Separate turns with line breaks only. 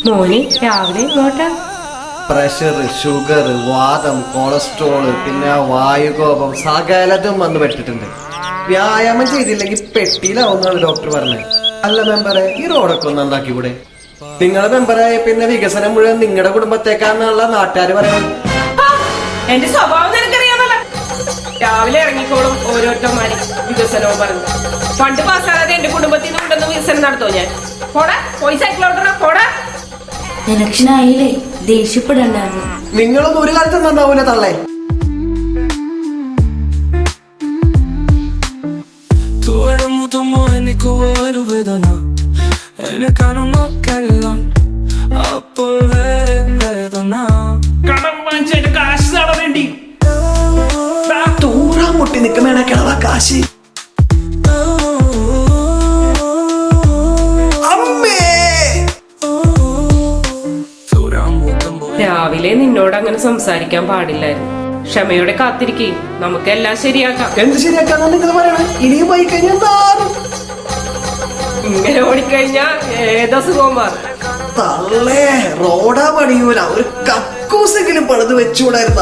മോനി രാവിലെ ഇങ്ങോട്ടാ?
Pressure, sugar, വാദം, കൊളസ്ട്രോള്, പിന്നെ വായുകോപം സകലതും വന്ന് പെട്ടിട്ടുണ്ട്. വ്യായാമം ചെയ്തില്ലെങ്കിൽ പെട്ടിയിലാവുന്നാണ് ഡോക്ടർ പറഞ്ഞത്. അല്ല മെമ്പറെ, ഈ റോഡൊക്കെ ഒന്ന് നന്നാക്കി കൂടെ? നിങ്ങളെ മെമ്പറായ പിന്നെ വികസനം മുഴുവൻ നിങ്ങളുടെ കുടുംബത്തേക്കാന്നുള്ള നാട്ടുകാർ പറയുന്നത്.
എന്റെ സ്വഭാവം നിനക്കറിയാമല്ല. രാവിലെ ഇറങ്ങിക്കോളും ഓരോരുത്തന്മാര് വികസനവും പറഞ്ഞു. ഫണ്ട് പാസ്സാകാതെ എന്റെ കുടുംബത്തിൽ നിന്ന് കൊണ്ടൊന്ന് വികസനം നടത്തോ ഞാൻ? പോടാ, പോയി സൈക്കിളോട്ടാ പോടാ.
ഇലക്ഷനായില്ലേ, ദേഷ്യപ്പെടണ്ടായിരുന്നു.
നിങ്ങളൊന്നും ഒരു കാലത്ത് നന്നാവൂല തള്ളേ. തൂറാൻ മുട്ടി നിൽക്കുമ്പോ കിളവാ കാശ്.
രാവിലെ നിന്നോട് അങ്ങനെ സംസാരിക്കാൻ പാടില്ലായിരുന്നു. ക്ഷമയോടെ കാത്തിരിക്കേ, നമുക്ക് എല്ലാം ശരിയാക്കാം.
എന്ത് ശരിയാക്കാന്ന് നിങ്ങൾ പറയണേ? ഇനിയും പോയി കഴിഞ്ഞാൽ
ഇങ്ങനെ ഓടിക്കഴിഞ്ഞാ ഏതസുഖവും മാറും.
തള്ളേ, റോഡാ പണിയൂല, ഒരു കക്കൂസെങ്കിലും പണിത് വെച്ചുകൂടായിരുന്ന.